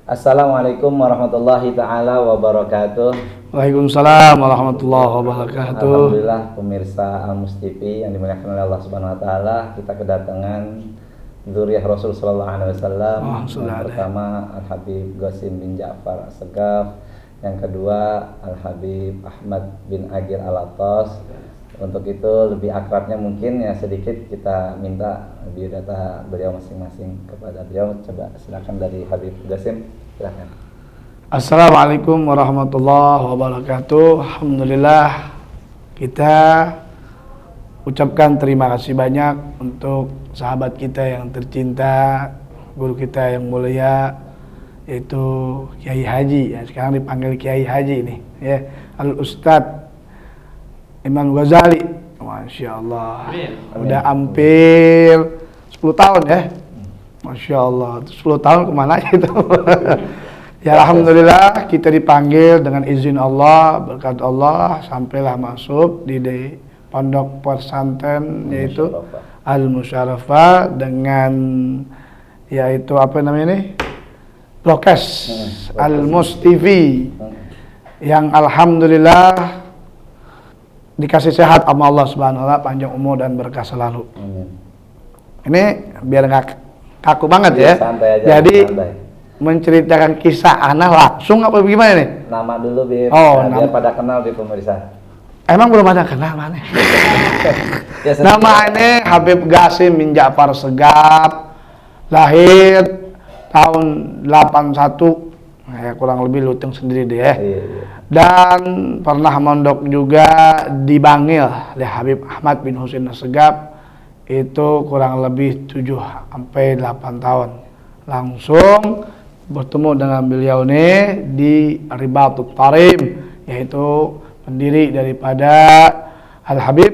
Assalamualaikum warahmatullahi taala wabarakatuh. Waalaikumsalam warahmatullahi wabarakatuh. Alhamdulillah pemirsa Al-Mus TV yang dimuliakan oleh Allah Subhanahu wa taala, kita kedatangan dzurriyyah Rasul sallallahu alaihi wasallam. Yang pertama Al-Habib Qasim bin Ja'far As-Segaf, yang kedua Al-Habib Ahmad bin Agir Al-Attas. Untuk itu lebih akrabnya mungkin ya sedikit kita minta biodata beliau masing-masing kepada beliau. Coba silakan dari Habib Qasim, silakan. Assalamualaikum warahmatullahi wabarakatuh. Alhamdulillah, kita ucapkan terima kasih banyak untuk sahabat kita yang tercinta, guru kita yang mulia, yaitu Kiai Haji, ya sekarang dipanggil Kiai Haji nih, ya, Al-Ustadz Imam Ghazali. Masya Allah, udah hampir 10 tahun ya. Masya Allah, 10 tahun kemana itu? Ya Alhamdulillah, kita dipanggil dengan izin Allah, berkat Allah, sampailah masuk di pondok pesantren yaitu Al-Musyarafah dengan yaitu apa namanya nih, Prokes Al-Mus TV yang Alhamdulillah dikasih sehat sama Allah Subhanahu wa taala, panjang umur dan berkah selalu. Ini biar nggak kaku banget ya. Santai aja, jadi santai. Menceritakan kisah anak langsung apa gimana nih? Nama dulu Bib, biar pada kenal di pemirsa. Emang belum ada kenal mana? Ya, nama ini Habib Qasim bin Ja'far Segaf, lahir tahun 81, ya kurang lebih lutung sendiri deh ya. Iya. Dan pernah mondok juga di Bangil oleh Habib Ahmad bin Husain As-Segaf, itu kurang lebih 7-8 tahun. Langsung bertemu dengan beliau ini di Ribatut Tarim, yaitu pendiri daripada Al-Habib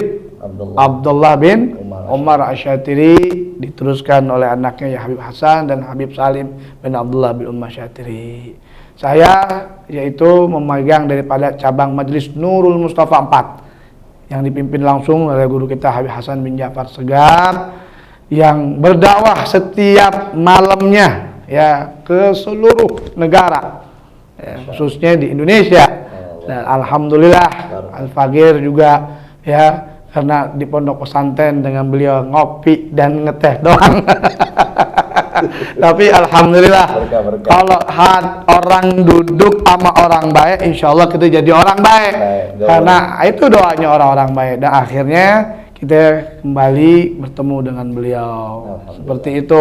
Abdullah bin Umar Asyatiri, diteruskan oleh anaknya ya Habib Hasan dan Habib Salim bin Abdullah bin Umar Asyatiri. Saya yaitu memegang daripada cabang Majelis Nurul Mustafa 4 yang dipimpin langsung oleh guru kita Habib Hasan bin Ja'far Segaf, yang berdakwah setiap malamnya ya ke seluruh negara, ya, khususnya di Indonesia. Dan alhamdulillah Al-Fagir juga ya, karena di pondok pesantren dengan beliau ngopi dan ngeteh doang. Tapi alhamdulillah berkah. Kalau orang duduk sama orang baik, insya Allah kita jadi orang baik. Karena itu doanya orang-orang baik. Dan akhirnya kita kembali bertemu dengan beliau seperti itu.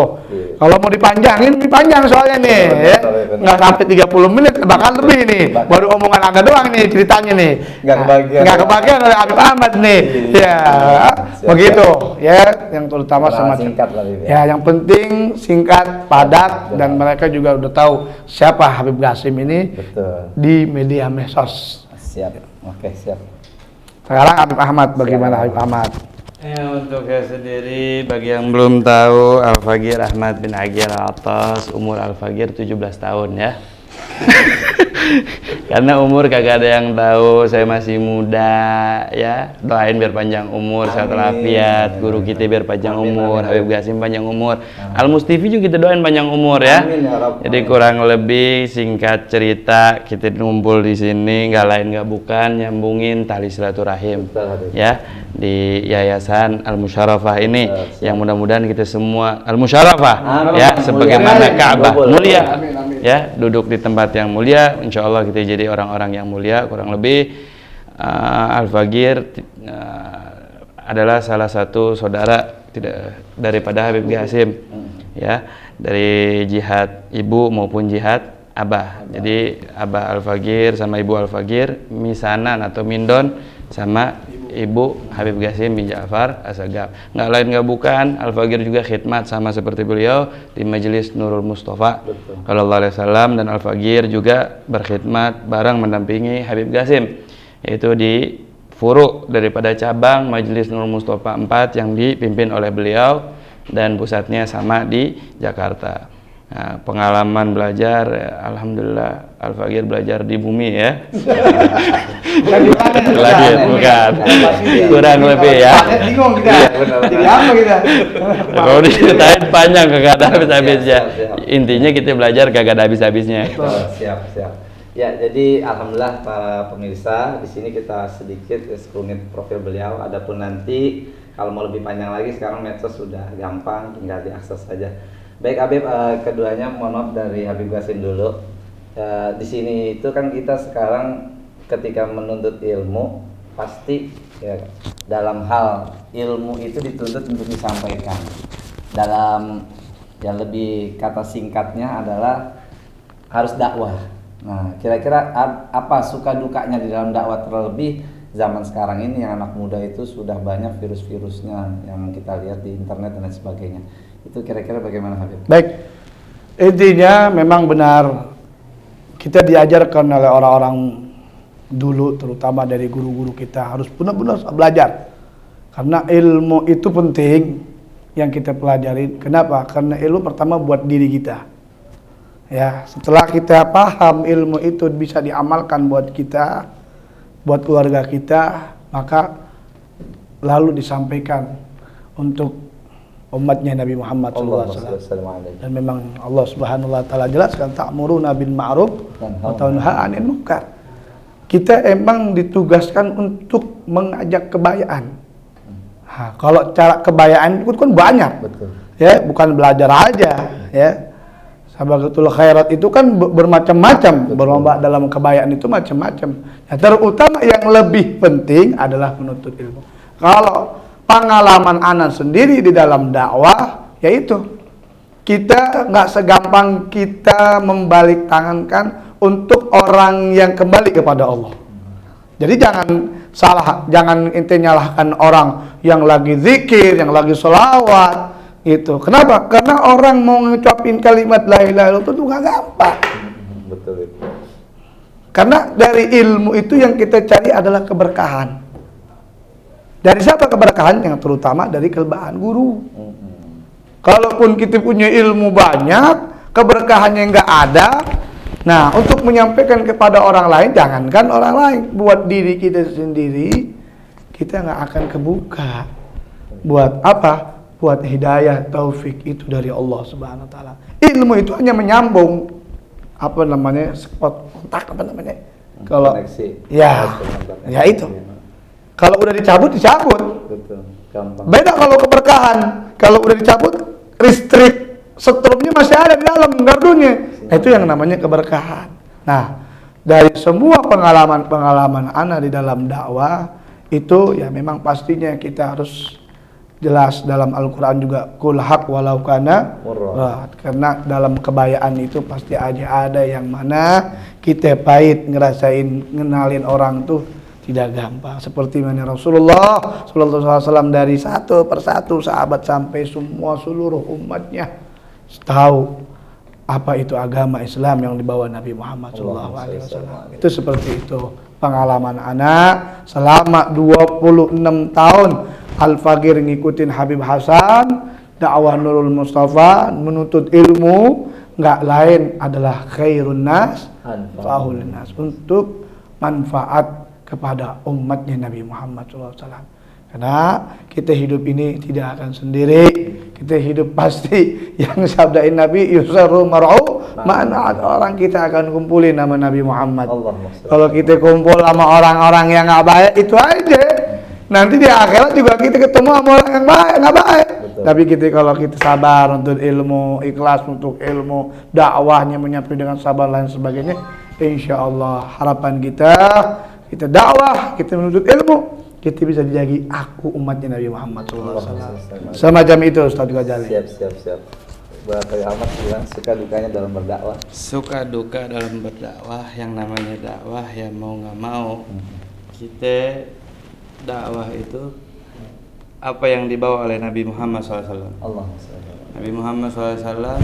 Kalau mau dipanjangin, dipanjang soalnya nih, ya. Nggak sampai 30 menit, bahkan lebih nih. Baru omongan Anda doang nih ceritanya nih. Nggak kebagian oleh Habib Ahmad nih. Ya, begitu. Ya, yang terutama semacam. Ya, yang penting singkat, padat, dan mereka juga udah tahu siapa Habib Qasim ini. Betul. Di media medsos. Siap, oke siap. Sekarang Habib Ahmad, bagaimana Habib Ahmad? Ya, untuk saya sendiri, bagi yang belum tahu, Al-Fagir Ahmad bin Agir Al-Attas, umur Al-Fagir 17 tahun ya. Karena umur kagak ada yang tahu, saya masih muda ya. Doain biar panjang umur, sehat walafiat, guru kita biar panjang umur, Habib Qasim panjang umur, Al-Mus TV juga kita doain panjang umur ya. Jadi kurang lebih singkat cerita, kita ngumpul di sini nggak lain nggak bukan nyambungin tali silaturahim ya di Yayasan Al-Musyarafah ini, yang mudah-mudahan kita semua Al-Musyarafah ya, sebagaimana Ka'bah mulia ya, duduk di tempat yang mulia, insya Allah kita jadi orang-orang yang mulia. Kurang lebih Al-Fagir adalah salah satu saudara daripada Habib Qasim ya, dari jihad ibu maupun jihad abah. Jadi abah Al-Fagir sama ibu Al-Fagir misanan atau mindon sama ibu Habib Qasim bin Ja'far As-Segaf. Nggak lain nggak bukan, Al-Fagir juga khidmat sama seperti beliau di Majelis Nurul Mustafa sallallahu alaihi wasallam, dan Al-Fagir juga berkhidmat bareng mendampingi Habib Qasim, yaitu di furu daripada cabang Majelis Nurul Mustafa 4 yang dipimpin oleh beliau, dan pusatnya sama di Jakarta. Nah, pengalaman belajar, alhamdulillah Al-Faqir belajar di bumi ya. Langit bukan. Kurang lebih ya. Bingung kita. Jadi apa kita? Kalau diceritain panjang kagak ada habis-habisnya. Siap. Intinya kita belajar kagak ada habis-habisnya. Siap. Ya, jadi alhamdulillah para pemirsa, di sini kita sedikit sekelumit profil beliau. Adapun nanti kalau mau lebih panjang lagi, sekarang medsos sudah gampang, tinggal diakses saja. Baik Habib, keduanya mohon maaf dari Habib Qasim dulu. Di sini itu kan kita sekarang ketika menuntut ilmu pasti ya, dalam hal ilmu itu dituntut untuk disampaikan. Dalam yang lebih kata singkatnya adalah harus dakwah. Nah, kira-kira apa suka dukanya di dalam dakwah, terlebih zaman sekarang ini yang anak muda itu sudah banyak virus-virusnya yang kita lihat di internet dan lain sebagainya. Itu kira-kira bagaimana Habib? Baik, intinya memang benar kita diajarkan oleh orang-orang dulu, terutama dari guru-guru kita, harus benar-benar belajar. Karena ilmu itu penting yang kita pelajari. Kenapa? Karena ilmu pertama buat diri kita. Ya, setelah kita paham ilmu itu bisa diamalkan buat kita, buat keluarga kita, maka lalu disampaikan untuk umatnya Nabi Muhammad SAW. Dan memang Allah Subhanahu Wa Taala jelaskan ta'muruna bil ma'ruf wa tanha 'anil munkar. Kita emang ditugaskan untuk mengajak kebaikan. Nah, kalau cara kebaikan itu kan banyak, Betul. ya, bukan belajar aja, ya. Sabaqatul khairat itu kan bermacam-macam, berlomba dalam kebaikan itu macam-macam. Nah, terutama yang lebih penting adalah menuntut ilmu. Kalau pengalaman ana sendiri di dalam dakwah, yaitu kita nggak segampang kita membalik tangankan untuk orang yang kembali kepada Allah. Jadi jangan ente nyalahkan orang yang lagi zikir, yang lagi sholawat. Itu kenapa? Karena orang mau ngucapin kalimat la ilaha illallah itu nggak gampang. Betul. Karena dari ilmu itu yang kita cari adalah keberkahan. Dari siapa keberkahan? Yang terutama dari kelbahan guru. Kalaupun kita punya ilmu banyak, keberkahannya nggak ada. Nah, untuk menyampaikan kepada orang lain, jangankan orang lain, buat diri kita sendiri, kita nggak akan kebuka. Buat apa? Buat hidayah, taufik itu dari Allah Subhanahu Wa Taala. Ilmu itu hanya menyambung, apa namanya, spot kontak, apa namanya? Kalau koneksi. Ya itu. Kalau udah dicabut. Betul. Gampang. Beda kalau keberkahan. Kalau udah dicabut, listrik setrumnya masih ada di dalam gardunya. Itu yang namanya keberkahan. Nah, dari semua pengalaman ana di dalam dakwah itu ya memang pastinya kita harus jelas dalam Al-Quran juga kul haq walau kana murrah. Karena dalam kebayaan itu pasti ada yang mana kita pahit ngerasain ngenalin orang tuh tidak gampang. Seperti mana Rasulullah SAW dari satu persatu sahabat sampai semua seluruh umatnya tahu apa itu agama Islam yang dibawa Nabi Muhammad SAW. Itu seperti itu pengalaman anak selama 26 tahun. Al-Faqir ngikutin Habib Hasan, dakwah Nurul Mustafa, menuntut ilmu, nggak lain adalah khairun nas, fa'ahul nas, untuk manfaat kepada umatnya Nabi Muhammad SAW. Karena kita hidup ini tidak akan sendiri, kita hidup pasti yang sabdain Nabi yusaru mar'u mana orang kita akan kumpulin nama Nabi Muhammad. Kalau kita kumpul sama orang-orang yang nggak baik itu aja. Nanti di akhirat juga kita ketemu sama orang yang baik, nggak baik. Betul. Tapi kalau kita sabar untuk ilmu, ikhlas untuk ilmu, dakwahnya menyampaikan dengan sabar lain sebagainya, insya Allah harapan kita dakwah, kita menuntut ilmu, kita bisa jadi aku umatnya Nabi Muhammad SAW. Semacam itu Ustaz Ghazali. Siap. Buat Ahmad bilang suka dukanya dalam berdakwah. Suka duka dalam berdakwah, yang namanya dakwah ya mau nggak mau kita dakwah itu apa yang dibawa oleh Nabi Muhammad SAW. Nabi Muhammad SAW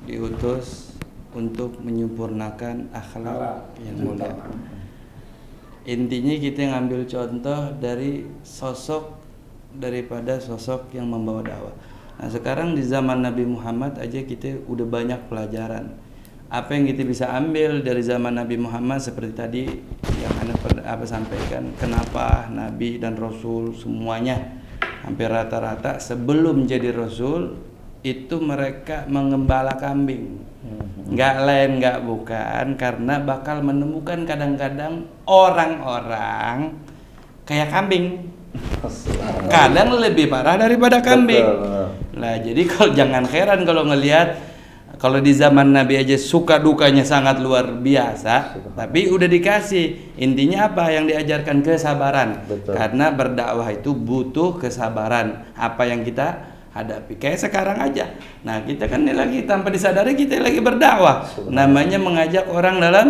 diutus untuk menyempurnakan akhlak yang mulia. Intinya kita ngambil contoh dari sosok daripada sosok yang membawa dakwah. Nah sekarang di zaman Nabi Muhammad aja kita udah banyak pelajaran. Apa yang kita bisa ambil dari zaman Nabi Muhammad seperti tadi yang Anda sampaikan, kenapa Nabi dan Rasul semuanya hampir rata-rata sebelum jadi Rasul itu mereka mengembala kambing. Nggak lain nggak bukan karena bakal menemukan kadang-kadang orang-orang kayak kambing. Kadang lebih parah daripada kambing. Nah jadi kalau jangan heran kalau ngelihat kalau di zaman Nabi aja suka dukanya sangat luar biasa, tapi udah dikasih intinya apa yang diajarkan kesabaran. Betul. Karena berdakwah itu butuh kesabaran. Apa yang kita hadapi kayak sekarang aja. Nah kita kan lagi tanpa disadari kita lagi berdakwah. Namanya mengajak orang dalam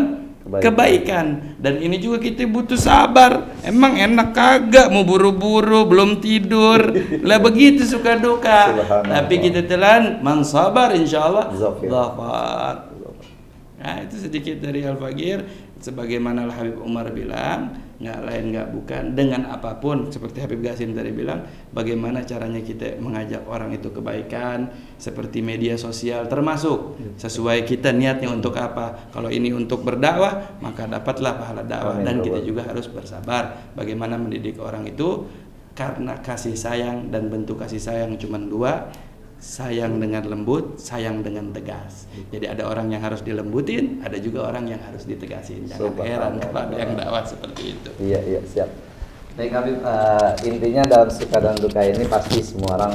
kebaikan. Dan ini juga kita butuh sabar. Emang enak kagak mau buru-buru belum tidur lah begitu suka duka. Tapi kita telan man sabar insyaallah zafar. Nah itu sedikit dari Al-Faqir. Sebagaimana Al-Habib Umar bilang, nggak lain nggak bukan dengan apapun, seperti Habib Qasim tadi bilang, bagaimana caranya kita mengajak orang itu kebaikan, seperti media sosial termasuk sesuai kita niatnya untuk apa. Kalau ini untuk berdakwah maka dapatlah pahala dakwah. Dan kita juga harus bersabar bagaimana mendidik orang itu, karena kasih sayang dan bentuk kasih sayang cuma dua, sayang dengan lembut, sayang dengan tegas. Jadi ada orang yang harus dilembutin, ada juga orang yang harus ditegasin. Jangan heran kalau ada yang dakwah seperti itu. Iya siap. Baik Habib, intinya dalam suka dan duka ini pasti semua orang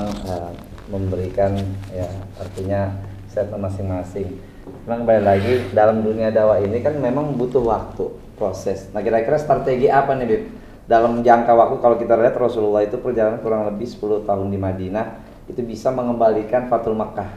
memberikan ya artinya statement masing-masing. Memang kembali lagi dalam dunia dakwah ini kan memang butuh waktu, proses. Nah kira-kira strategi apa nih Bib? Dalam jangka waktu kalau kita lihat Rasulullah itu perjalanan kurang lebih 10 tahun di Madinah, itu bisa mengembalikan Fathul Makkah.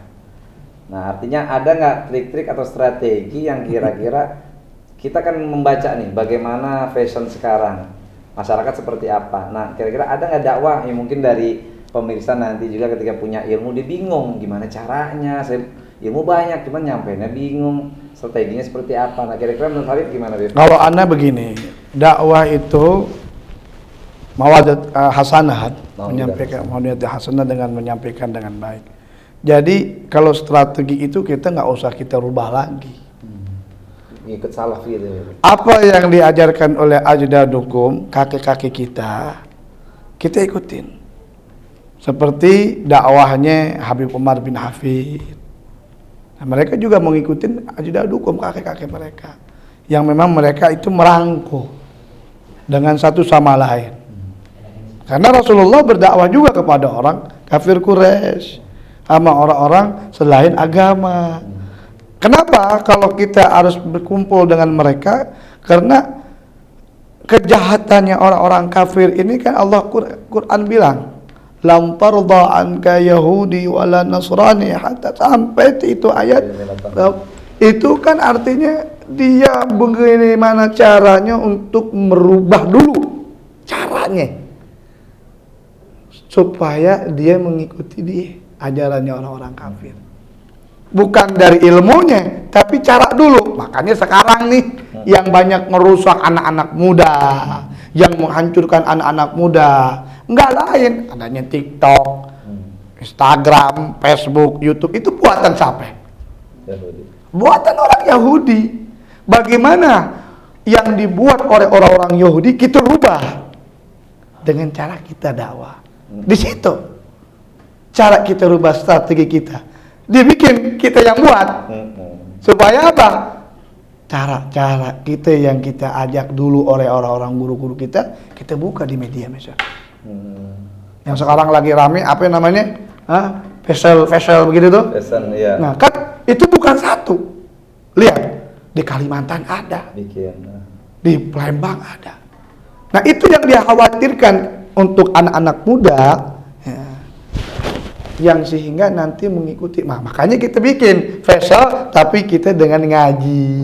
Nah artinya ada nggak trik-trik atau strategi yang kira-kira kita kan membaca nih bagaimana fashion sekarang, masyarakat seperti apa. Nah kira-kira ada nggak dakwah yang mungkin dari pemirsa nanti juga ketika punya ilmu dia bingung gimana caranya, saya ilmu banyak cuman nyampainya bingung, strateginya seperti apa. Nah kira-kira menurut Habib gimana Bib? Kalau Anda begini, dakwah itu mawaddah hasanah, menyampaikan mawaddah hasanah dengan menyampaikan dengan baik. Jadi kalau strategi itu kita nggak usah kita rubah lagi. Ikut salaf gitu. Apa yang diajarkan oleh ajdadukum, kakek-kakek kita ikutin. Seperti dakwahnya Habib Umar bin Hafid. Nah, mereka juga mengikuti ajdadukum, kakek-kakek mereka. Yang memang mereka itu merangkul dengan satu sama lain. Karena Rasulullah berdakwah juga kepada orang kafir Quraisy, sama orang-orang selain agama. Kenapa kalau kita harus berkumpul dengan mereka? Karena kejahatannya orang-orang kafir ini kan Allah Quran bilang, lam tarda anka yahudi wala nasrani hatta, sampai itu ayat. Itu kan artinya dia bagaimana caranya untuk merubah dulu caranya supaya dia mengikuti dia ajarannya orang-orang kafir. Bukan dari ilmunya, tapi cara dulu. Makanya sekarang nih yang banyak merusak anak-anak muda, yang menghancurkan anak-anak muda, enggak lain adanya TikTok, Instagram, Facebook, YouTube, itu buatan siapa? Yahudi. Buatan orang Yahudi. Bagaimana yang dibuat oleh orang-orang Yahudi kita rubah dengan cara kita dakwah. Di situ cara kita rubah strategi kita. Dia bikin kita yang buat. Supaya apa? Cara-cara kita yang kita ajak dulu oleh orang-orang guru-guru kita buka di media misalnya. Yang sekarang lagi rame apa namanya? Facial begitu tuh. Fashion, iya. Nah, kan itu bukan satu. Lihat, di Kalimantan ada. Di Palembang ada. Nah, itu yang dia khawatirkan untuk anak-anak muda ya, yang sehingga nanti mengikuti. Nah, makanya kita bikin facial tapi kita dengan ngaji.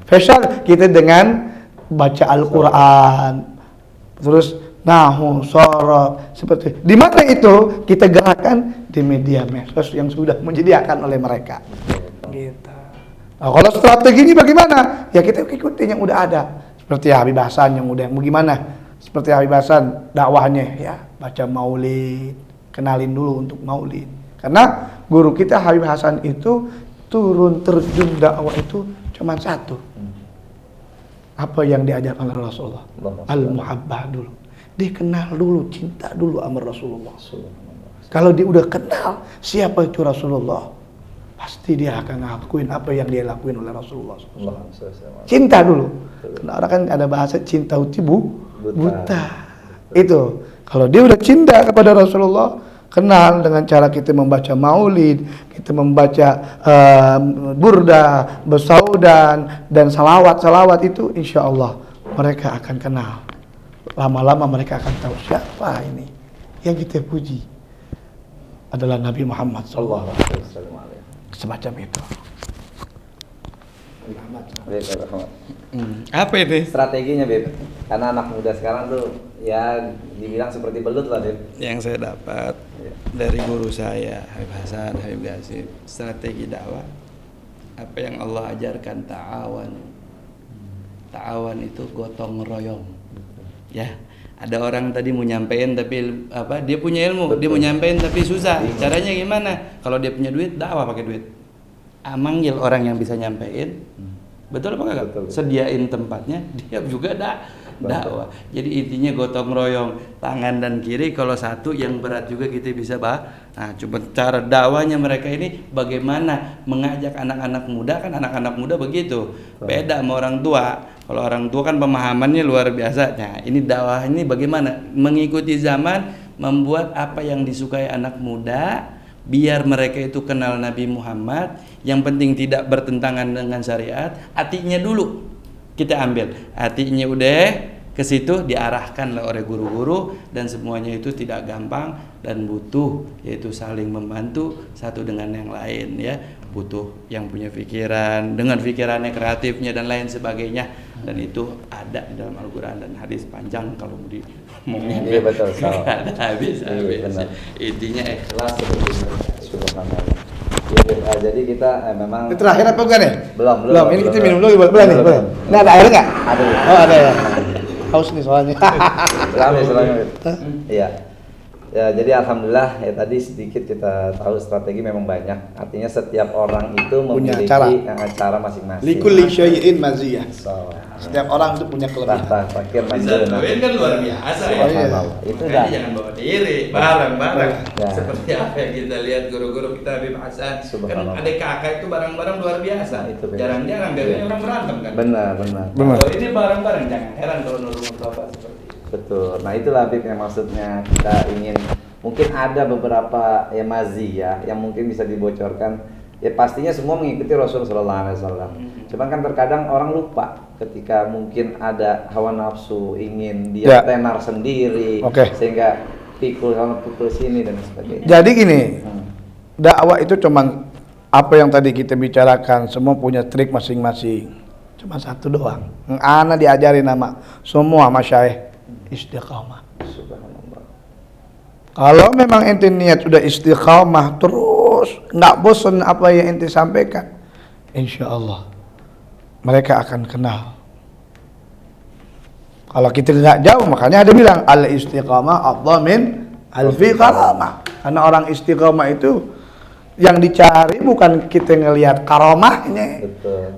Facial kita dengan baca Al-Quran. Terus nahu, sorot, seperti di mana itu kita gerakan di media medsos yang sudah menyediakan oleh mereka. Gitu. Nah, kalau strategi ini bagaimana? Ya kita ikutin yang udah ada. Seperti Habib Hasan yang udah bagaimana? Seperti Habib Hasan dakwahnya ya, baca maulid, kenalin dulu untuk maulid. Karena guru kita Habib Hasan itu turun terjun dakwah itu cuma satu. Apa yang diajarkan oleh Rasulullah? Al-muhabbah dulu. Dia kenal dulu, cinta dulu sama Rasulullah. Kalau dia udah kenal siapa itu Rasulullah, pasti dia akan ngakuin apa yang dia lakuin oleh Rasulullah. Cinta dulu. Karena orang kan ada bahasa cinta uti buta. Itu. Kalau dia udah cinta kepada Rasulullah, kenal dengan cara kita membaca maulid, kita membaca burda, bersaudan, dan salawat itu, insya Allah mereka akan kenal. Lama-lama mereka akan tahu siapa ini yang kita puji adalah Nabi Muhammad SAW. Semacam itu. Apa itu? Strateginya, Beb. Karena anak muda sekarang tuh ya dibilang seperti belut lah, Beb. Yang saya dapat dari guru saya Habib Hasan, Habib Gasim, strategi dakwah apa yang Allah ajarkan, ta'awan itu gotong royong. Ya, ada orang tadi mau nyampein tapi dia punya ilmu, dia mau nyampein tapi susah. Caranya gimana? Kalau dia punya duit, dakwah pakai duit. Manggil orang yang bisa nyampein. Betul apa enggak? Sediain tempatnya, dia juga dakwah. Jadi intinya gotong royong, tangan dan kiri. Kalau satu yang berat juga kita bisa Nah, coba cara dakwahnya mereka ini bagaimana mengajak anak-anak muda, kan anak-anak muda begitu. Beda sama orang tua. Kalau orang tua kan pemahamannya luar biasa. Nah, ini dakwah ini bagaimana mengikuti zaman, membuat apa yang disukai anak muda, biar mereka itu kenal Nabi Muhammad, yang penting tidak bertentangan dengan syariat. Hatinya dulu kita ambil, hatinya udah ke situ diarahkan oleh guru-guru, dan semuanya itu tidak gampang dan butuh yaitu saling membantu satu dengan yang lain ya. Butuh yang punya pikiran dengan pikirannya, kreatifnya dan lain sebagainya, dan itu ada di dalam Al-Quran dan hadis panjang kalau di ngomongin. Iya betul. Ada habis. Intinya ikhlas seperti itu. Subhanallah. Ya, jadi kita memang Terakhir apa bukan ya? Belum. Ini kita minum dulu boleh nih. Ini ada air nggak? Ada. Oh ada ya. Haus nih soalnya. Selamat. Iya. Ya, jadi alhamdulillah ya tadi sedikit kita tahu strategi memang banyak. Artinya setiap orang itu Punya memiliki cara masing-masing. Likulli syai'in maziyah. So, Setiap orang itu punya kelebihan. Fakir bisa join kan luar biasa ya. Subhanallah. Itu Makanya dah. jangan bawa diri, bareng-bareng. Ya. Seperti apa yang kita lihat guru-guru kita Habib Hasan. Kan Subhanallah. adik kakak itu bareng-bareng luar biasa. Nah, itu benar. Jarang-jarang biasanya orang berantem kan. Benar. Kalau ini bareng-bareng, jangan heran kalau nurul Mustafa seperti itu. Betul. Nah, itulah Habib yang maksudnya kita ingin, mungkin ada beberapa ya maziyah yang mungkin bisa dibocorkan. Ya pastinya semua mengikuti Rasul sallallahu alaihi wasallam. Cuman kan terkadang orang lupa ketika mungkin ada hawa nafsu, ingin dia tenar sendiri, sehingga pikul sini dan sebagainya. Jadi gini, dakwah itu cuman apa yang tadi kita bicarakan, semua punya trik masing-masing. Cuma satu doang. Ana diajarin nama semua masyayikh, istiqamah. Subhanallah. Kalau memang ente niat sudah istiqamah terus, nggak bosan apa yang ente sampaikan, insya Allah mereka akan kenal. Kalau kita nggak jauh, makanya ada bilang al istiqamah afdal min alfi karamah. Karena orang istiqamah itu yang dicari bukan kita ngelihat karamahnya,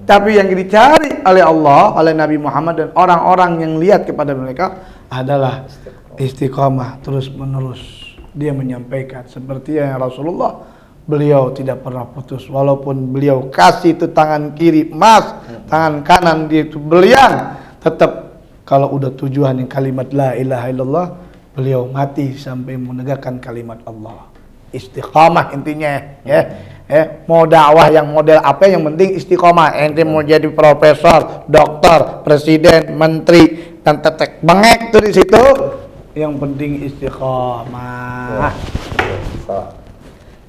tapi yang dicari oleh Allah, oleh Nabi Muhammad dan orang-orang yang lihat kepada mereka adalah istiqamah terus menerus. Dia menyampaikan seperti yang Rasulullah, beliau tidak pernah putus walaupun beliau kasih itu tangan kiri emas, tangan kanan dia itu belian, tetap kalau udah tujuan yang kalimat la ilaha illallah, beliau mati sampai menegakkan kalimat Allah. Istiqamah intinya ya. Mau dakwah yang model apa, yang penting istiqamah. Ente mau jadi profesor, dokter, presiden, menteri dan tetek bengek tuh di situ, yang penting istiqamah.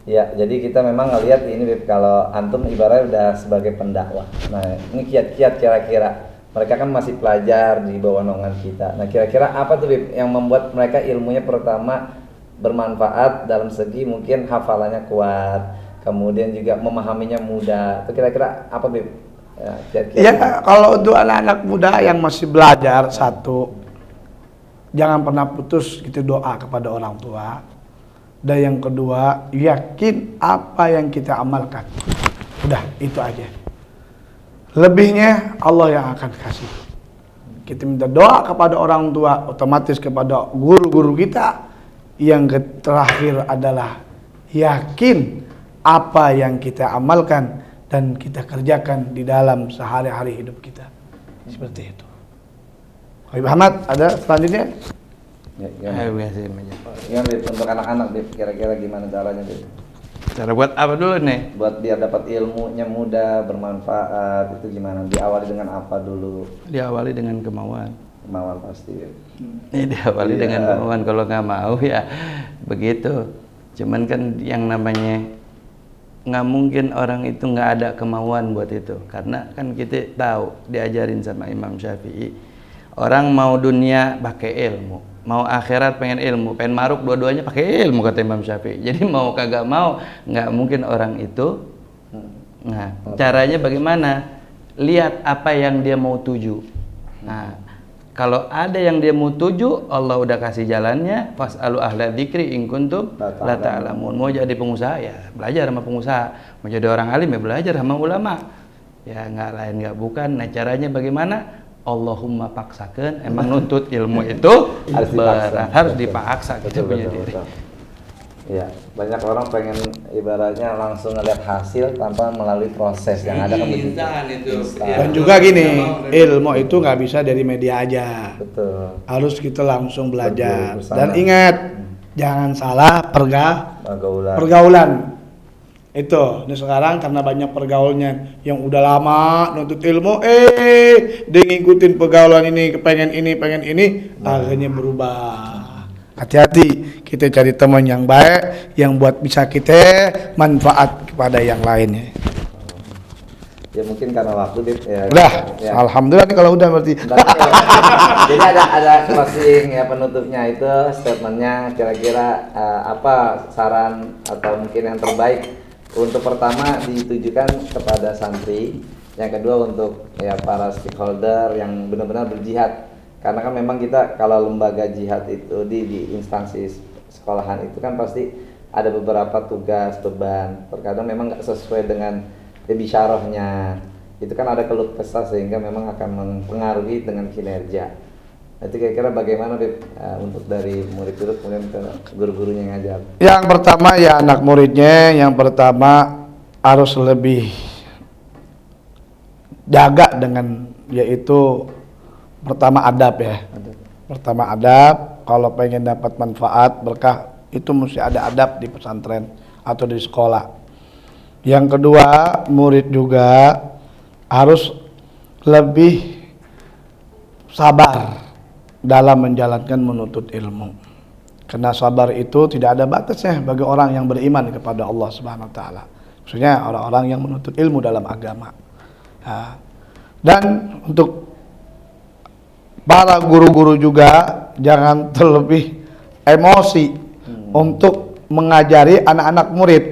Ya, jadi kita memang ngelihat ini Bib, kalau antum ibaratnya udah sebagai pendakwah. Nah, ini kiat-kiat kira-kira mereka kan masih pelajar di bawah naungan kita. Nah, kira-kira apa tuh Bib yang membuat mereka ilmunya pertama bermanfaat dalam segi mungkin hafalannya kuat, kemudian juga memahaminya mudah. Itu kira-kira apa Bib? Ya, kalau untuk anak-anak muda yang masih belajar, satu, jangan pernah putus gitu doa kepada orang tua. Dan yang kedua, yakin apa yang kita amalkan. Udah, itu aja. Lebihnya Allah yang akan kasih. Kita minta doa kepada orang tua, otomatis kepada guru-guru kita. Yang terakhir adalah yakin apa yang kita amalkan dan kita kerjakan di dalam sehari-hari hidup kita. Seperti itu. Habib Ahmad, ada selanjutnya? Habib Qasim aja. Ya, Bib, untuk anak-anak, Bib, kira-kira gimana caranya, Bib? Cara buat apa dulu nih? Buat biar dapat ilmunya mudah, bermanfaat, itu gimana? Diawali dengan apa dulu? Diawali dengan kemauan. Kemauan pasti, Bib. Diawali dengan kemauan. Kalau nggak mau ya begitu. Cuman kan yang namanya nggak mungkin orang itu nggak ada kemauan buat itu. Karena kan kita tahu diajarin sama Imam Syafi'i, orang mau dunia pakai ilmu, mau akhirat pengen ilmu, pengen maruk dua-duanya pakai ilmu, kata Imam Syafi'i. Jadi mau kagak mau nggak mungkin orang itu. Nah, caranya bagaimana? Lihat apa yang dia mau tuju. Nah, kalau ada yang dia mau tuju, Allah udah kasih jalannya. Fas'alu ahla dzikri in kuntum la ta'lamun. Mau jadi pengusaha ya belajar sama pengusaha. Mau jadi orang alim ya belajar sama ulama. Ya nggak lain nggak bukan. Nah, caranya bagaimana? Allahumma paksakan. Emang nuntut ilmu itu harus dipaksa kita punya diri. Ya, banyak orang pengen ibaratnya langsung ngeliat hasil tanpa melalui proses yang ada kan begitu. Dan juga gini, ilmu itu nggak bisa dari media aja. Betul. Harus kita langsung belajar. Bersama. Dan ingat, jangan salah pergaulan. Itu, ini sekarang karena banyak pergaulannya yang udah lama nuntut ilmu, dia ngikutin pergaulan ini, pengen ini, akhirnya berubah. Hati-hati, kita cari teman yang baik, yang buat bisa kita manfaat kepada yang lainnya. Ya mungkin karena waktu, Bib. Ya, Udah, ya. alhamdulillah nih kalau udah berarti. Jadi ada closing ya penutupnya itu statementnya kira-kira apa saran atau mungkin yang terbaik untuk pertama ditujukan kepada santri, yang kedua untuk ya para stakeholder yang benar-benar berjihad. Karena kan memang kita kalau lembaga jihad itu di instansi sekolahan itu kan pasti ada beberapa tugas, beban. Terkadang memang nggak sesuai dengan bisyarahnya. Itu kan ada keluh kesah sehingga memang akan mempengaruhi dengan kinerja. Itu kira-kira bagaimana, Bib, untuk dari murid-murid kemudian ke guru-gurunya yang ngajar? Yang pertama ya anak muridnya, yang pertama harus lebih jaga dengan yaitu pertama adab ya. Pertama adab, kalau pengen dapat manfaat berkah itu mesti ada adab di pesantren atau di sekolah. Yang kedua, murid juga harus lebih sabar dalam menjalankan menuntut ilmu. Karena sabar itu tidak ada batasnya bagi orang yang beriman kepada Allah Subhanahu wa taala. Maksudnya orang-orang yang menuntut ilmu dalam agama. Nah, dan untuk para guru-guru juga jangan terlebih emosi untuk mengajari anak-anak murid.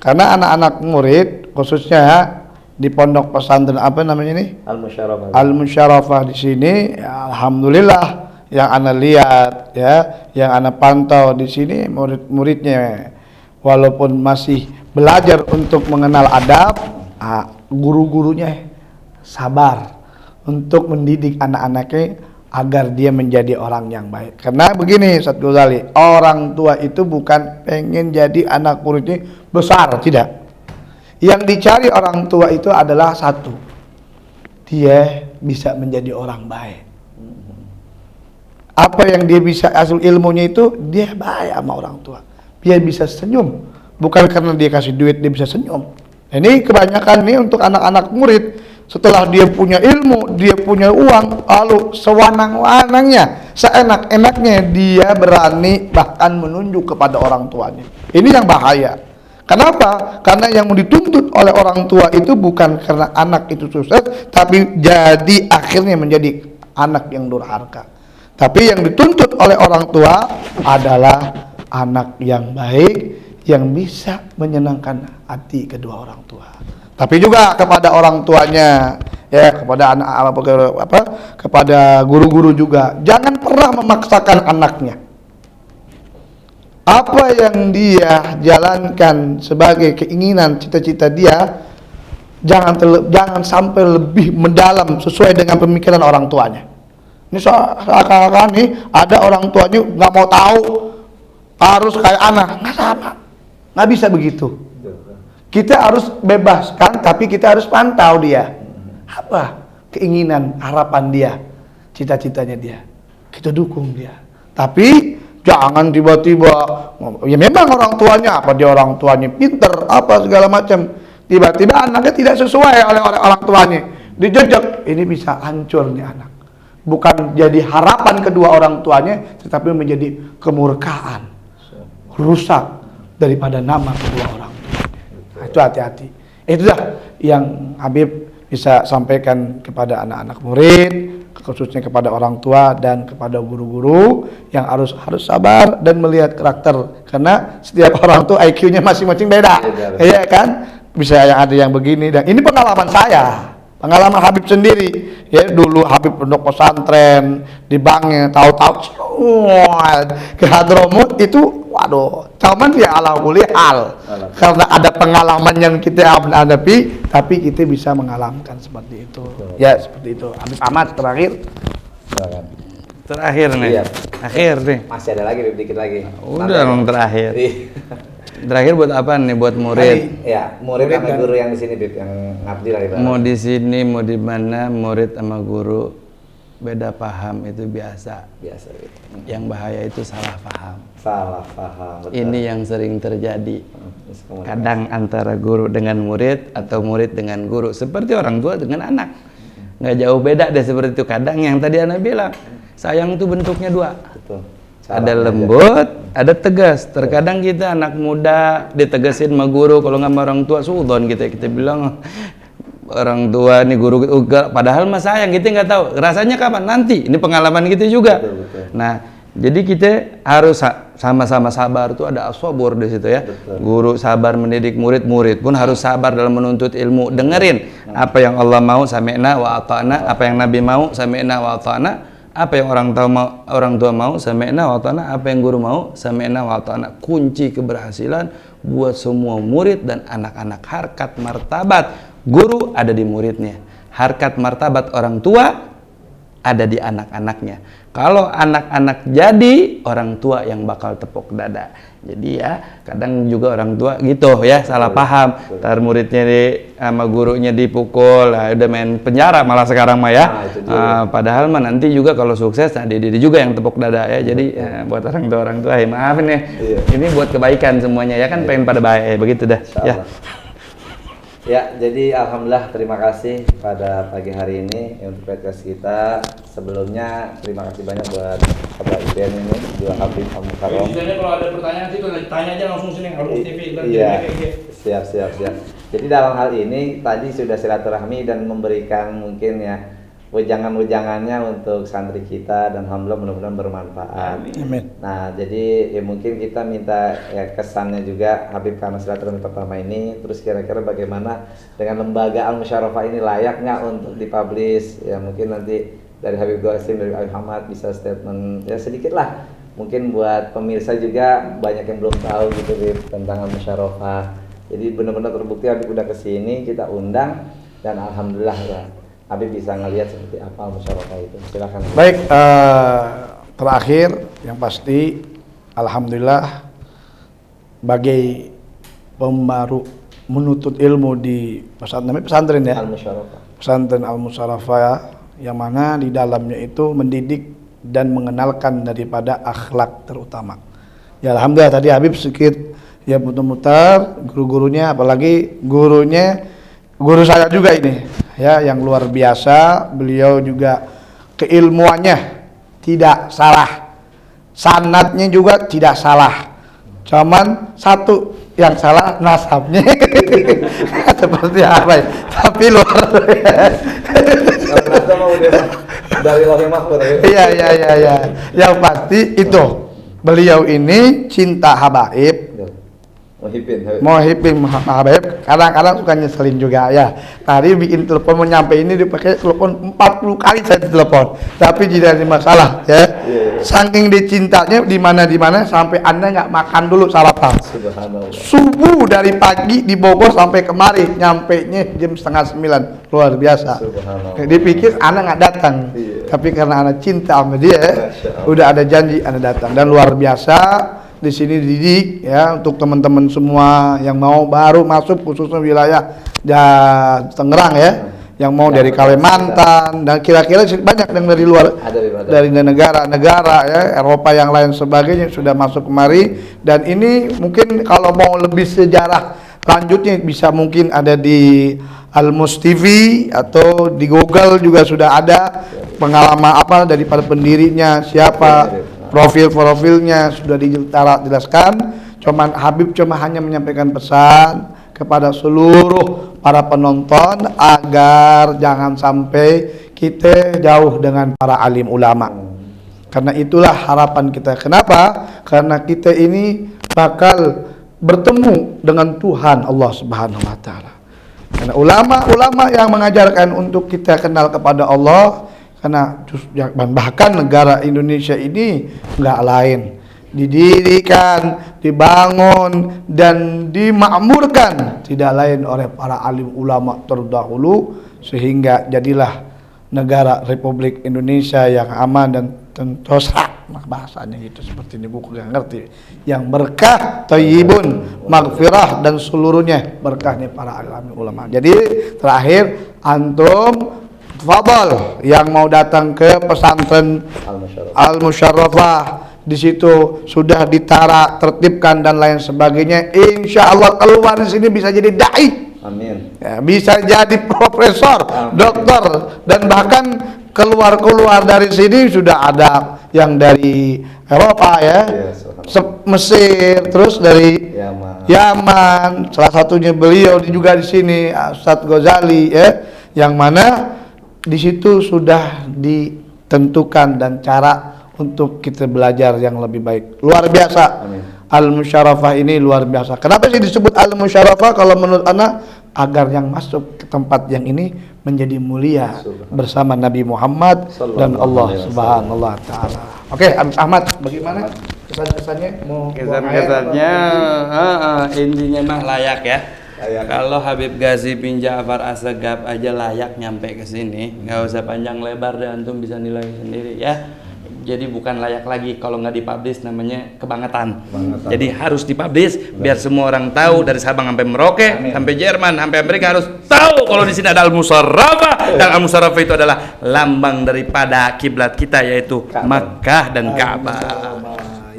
Karena anak-anak murid khususnya di pondok pesantren apa namanya ini? Al-Musyarafah. Al-Musyarafah di sini ya, alhamdulillah yang ana lihat ya, yang ana pantau di sini murid-muridnya walaupun masih belajar untuk mengenal adab, guru-gurunya sabar untuk mendidik anak-anaknya agar dia menjadi orang yang baik. Karena begini Ustaz Ghazali, orang tua itu bukan pengen jadi anak muridnya besar, tidak. Yang dicari orang tua itu adalah satu, dia bisa menjadi orang baik. Apa yang dia bisa hasil ilmunya itu dia baik sama orang tua. Dia bisa senyum, bukan karena dia kasih duit dia bisa senyum. Ini kebanyakan nih untuk anak-anak murid. Setelah dia punya ilmu, dia punya uang, lalu sewanang-wanangnya, seenak-enaknya dia berani bahkan menunjuk kepada orang tuanya. Ini yang bahaya. Kenapa? Karena yang dituntut oleh orang tua itu bukan karena anak itu sukses, tapi jadi akhirnya menjadi anak yang durhaka. Tapi yang dituntut oleh orang tua adalah anak yang baik, yang bisa menyenangkan hati kedua orang tua. Tapi juga kepada orang tuanya, ya kepada anak kepada guru-guru juga, jangan pernah memaksakan anaknya. apa yang dia jalankan sebagai keinginan cita-cita dia, jangan sampai lebih mendalam sesuai dengan pemikiran orang tuanya. Ini seakan-akan nih ada orang tuanya nggak mau tahu, harus kayak anak, nggak sama, nggak bisa begitu. Kita harus bebaskan, tapi kita harus pantau dia apa keinginan, harapan dia, cita-citanya dia, kita dukung dia. Tapi jangan tiba-tiba, ya memang orang tuanya apa, dia orang tuanya pinter apa segala macam, tiba-tiba anaknya tidak sesuai oleh orang tuanya, dijejek, ini bisa hancur nih anak. Bukan jadi harapan kedua orang tuanya, tetapi menjadi kemurkaan, rusak daripada nama kedua orang tuanya. Nah, itu hati-hati. Itulah yang Habib bisa sampaikan kepada anak-anak murid, khususnya kepada orang tua dan kepada guru-guru yang harus sabar dan melihat karakter, karena setiap orang tuh IQ-nya masing-masing beda, iya kan? Bisa yang ada yang begini, dan ini pengalaman saya, pengalaman Habib sendiri. Ya dulu Habib pondok pesantren di Bangnya, tahu-tahu ke Hadramut itu, waduh, cuman ya ala kulli hal, karena ada pengalaman yang kita hadapi, tapi kita bisa mengalamkan seperti itu. Ya seperti itu. Habib Ahmad terakhir. Silakan. Terakhir nih. Iya. Akhir nih. Masih ada lagi, dikit lagi. Udah dong terakhir. Iya. Terakhir buat apa nih? Buat murid. Ya, murid sama guru yang di sini, Bib, yang ngabdi lah ibaratnya. Mau di sini, mau di mana, murid sama guru beda paham itu biasa. Biasa, Bib. Yang bahaya itu salah paham. Salah paham, betul. Ini yang sering terjadi. Kadang antara guru dengan murid atau murid dengan guru, seperti orang tua dengan anak. Nggak jauh beda deh seperti itu. Kadang yang tadi Ana bilang, sayang itu bentuknya dua. Betul. Ada lembut, ada tegas. Terkadang kita anak muda ditegasin sama guru, kalau nggak sama orang tua suudon kita bilang orang tua nih guru, padahal mah sayang, kita nggak tahu rasanya kapan nanti. Ini pengalaman kita juga. Betul. Nah, jadi kita harus sama-sama sabar, tuh ada as-sabur di situ ya. Betul. Guru sabar mendidik murid, murid pun harus sabar dalam menuntut ilmu. Dengerin apa yang Allah mau, sami'na wa ata'na, apa yang Nabi mau, sami'na wa ata'na. Apa yang orang tua mau, sami'na wa ata'na, apa yang guru mau, sami'na wa ata'na. Kunci keberhasilan buat semua murid dan anak-anak, harkat martabat guru ada di muridnya, harkat martabat orang tua ada di anak-anaknya. Kalau anak-anak jadi, orang tua yang bakal tepuk dada. Jadi ya kadang juga orang tua gitu ya, salah paham. Ntar muridnya sama gurunya dipukul, udah main penjara malah sekarang mah ya. Padahal mah nanti juga kalau sukses, nah dia juga yang tepuk dada ya. Jadi buat orang tua ya maafin ya. Ini buat kebaikan semuanya ya kan, pengen pada baik begitu dah. Ya. Ya, jadi alhamdulillah, terima kasih pada pagi hari ini untuk podcast kita. Sebelumnya terima kasih banyak buat Bapak Iben ini, juga Habib Al-Mukarram. Biasanya kalau ada pertanyaan situ tanya aja langsung sini Al-Mus TV. Iya, siap. Jadi dalam hal ini tadi sudah silaturahmi dan memberikan mungkin ya wejangan-wejangannya untuk santri kita, dan alhamdulillah mudah-mudahan bermanfaat. Amin. Nah, jadi ya mungkin kita minta ya kesannya juga Habib, karena silaturahmi pertama ini, terus kira-kira bagaimana dengan lembaga Al-Musyarafah ini layak nggak untuk dipublish? Ya mungkin nanti dari Habib Qasim, dari Habib Ahmad bisa statement ya sedikit lah. Mungkin buat pemirsa juga banyak yang belum tahu gitu Habib tentang Al-Musyarafah. Jadi benar-benar terbukti Habib udah kesini, kita undang, dan alhamdulillah ya Habib bisa ngelihat seperti apa Al-Musyarafah itu. Silakan. Baik, terakhir yang pasti alhamdulillah bagi pembaru menuntut ilmu di pesantren ya. Al-Musyarafah. Pesantren Al-Musyarafah ya, yang mana di dalamnya itu mendidik dan mengenalkan daripada akhlak terutama. Ya alhamdulillah tadi Habib sedikit ya muter-muter guru-gurunya, apalagi guru saya juga ini ya, yang luar biasa. Beliau juga keilmuannya tidak salah, sanadnya juga tidak salah, cuman satu yang salah nasabnya. Seperti apa ya, tapi luar Nasab udah dari Lauhul Mahfuz. Iya. Yang pasti itu beliau ini cinta habaib, Muhibin Habib kadang-kadang suka nyeselin juga ya. Tadi bikin telepon mau nyampe ini dipakai telepon 40 kali saya telepon, tapi tidak ada masalah ya. Saking dicintanya di mana sampai Anda nggak makan dulu sarapan. Subuh dari pagi di Bogor sampai kemari, nyampe nya jam 8:30, luar biasa. Dipikir Anda nggak datang, tapi karena Anda cinta sama dia, udah ada janji Anda datang dan luar biasa. Di sini didik ya untuk teman-teman semua yang mau baru masuk khususnya wilayah Tangerang ya, yang mau dari Kalimantan dan kira-kira banyak yang dari luar, dari negara-negara ya Eropa yang lain sebagainya sudah masuk kemari. Dan ini mungkin kalau mau lebih sejarah lanjutnya bisa mungkin ada di Al-Mus TV atau di Google juga sudah ada pengalaman apa daripada pendirinya siapa, profilnya sudah dijelaskan. Cuman Habib hanya menyampaikan pesan kepada seluruh para penonton agar jangan sampai kita jauh dengan para alim ulama. Karena itulah harapan kita. Kenapa? Karena kita ini bakal bertemu dengan Tuhan Allah Subhanahu wa taala. Karena ulama-ulama yang mengajarkan untuk kita kenal kepada Allah. Karena bahkan negara Indonesia ini nggak lain, didirikan, dibangun, dan dimakmurkan tidak lain oleh para alim ulama terdahulu, sehingga jadilah negara Republik Indonesia yang aman dan tentosa, bahasanya itu seperti ini buku yang ngerti, yang berkah, thayyibun, maghfirah dan seluruhnya berkahnya para alim ulama. Jadi terakhir antum fadal yang mau datang ke pesantren Al-Musyarrafah, di situ sudah ditara, tertibkan dan lain sebagainya. Insya Allah keluar di sini bisa jadi dai, amin. Ya, bisa jadi profesor, amin. Dokter, dan bahkan keluar dari sini sudah ada yang dari Eropa ya, Mesir, terus dari Yaman. Salah satunya beliau juga di sini Ustadz Ghazali ya, yang mana di situ sudah ditentukan dan cara untuk kita belajar yang lebih baik. Luar biasa. Al-Musyarrafah ini luar biasa. Kenapa sih disebut Al-Musyarrafah? Kalau menurut ana agar yang masuk ke tempat yang ini menjadi mulia bersama Nabi Muhammad dan Allah Subhanahu wa taala. Oke, Ahmad, bagaimana kesan-kesannya? Kesan-kesannya intinya mah layak ya. Kalau Habib Ghazi bin Ja'far As-Segaf aja layak nyampe ke sini, nggak usah panjang lebar deh, antum bisa nilai sendiri ya. Jadi bukan layak lagi kalau nggak dipublish, namanya kebangetan. Jadi harus dipublish biar semua orang tahu, dari Sabang sampai Merauke, sampai Jerman, sampai Amerika harus tahu kalau di sini ada Al-Musyarrafah, dan Al-Musyarrafah itu adalah lambang daripada kiblat kita yaitu Makkah dan Ka'bah.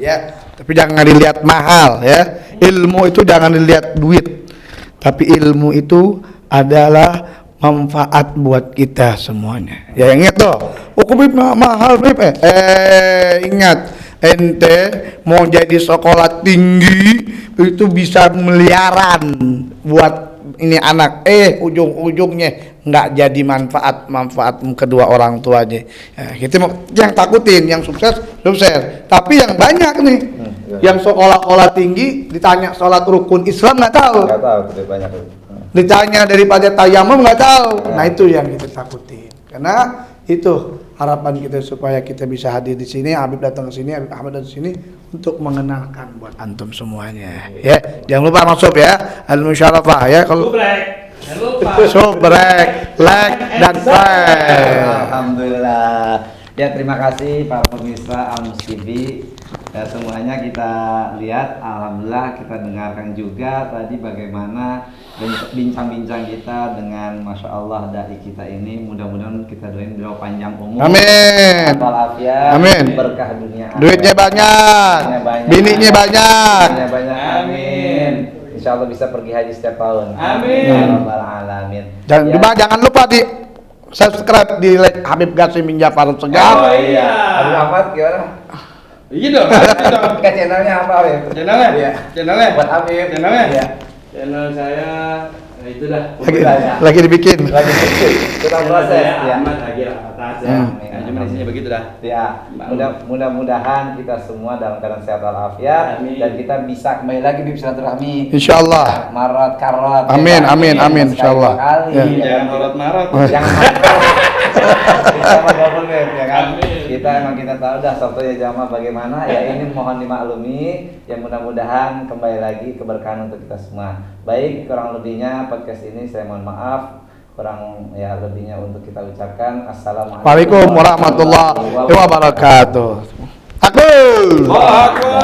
Ya, tapi jangan dilihat mahal ya. Ilmu itu jangan dilihat duit. Tapi ilmu itu adalah manfaat buat kita semuanya. Ya ingat tuh, hukum mahal Bib. Ingat, ente mau jadi sekolah tinggi itu bisa miliaran buat ini anak. Ujung-ujungnya nggak jadi manfaat kedua orang tuanya. Kita yang takutin, yang sukses. Tapi yang banyak nih. Yang sekolah tinggi ditanya sholat rukun Islam nggak tahu. Banyak. Ditanya daripada tayamum nggak tahu. Nah itu yang kita takutin. Karena itu harapan kita supaya kita bisa hadir di sini. Habib datang ke sini, Habib Ahmad datang ke sini untuk mengenalkan buat antum semuanya. Ya, jangan lupa masuk ya Al-Musyarrafah ya. Kalau subrek, like dan share. Alhamdulillah. Ya, terima kasih para pemirsa Al-Mus TV. Ya, semuanya kita lihat, alhamdulillah kita dengarkan juga tadi bagaimana bincang-bincang kita dengan Masya Allah dai kita ini. Mudah-mudahan kita doain beliau panjang umur, amin, walafiat, amin, berkah dunia, duitnya banyak, bininya banyak, amin. Insya Allah bisa pergi haji setiap tahun, amin, ya rabbal alamin. Dan jangan lupa di subscribe di Habib Ghazi bin Ja'far As-Segaf. Oh iya, Habib Ahmad gimana? Iya dong. Ke channelnya apa Habib? Channelnya? Channelnya? Buat Habib. Channelnya? Iya. Channel saya Nah, itu dah. Lagi dibikin. Lagi kita proses ya. Aman lagi lah atas ya. Nah, cuma di sini begitu dah. Ya, mudah-mudahan kita semua dalam keadaan sehat walafiat dan kita bisa kembali lagi di silaturahmi. Insyaallah. Marat karat. Amin, amin, amin, insyaallah. Ya. Jangan marot-marot. Jangan kita mah gak boleh ya kan. Kita emang kita tahu dah sotonya jamaah bagaimana ya, ini mohon dimaklumi ya, mudah-mudahan kembali lagi keberkahan untuk kita semua. Baik, kurang lebihnya podcast ini saya mohon maaf, kurang ya lebihnya untuk kita ucapkan assalamualaikum Waalaikumsalam warahmatullahi wabarakatuh. Akbar.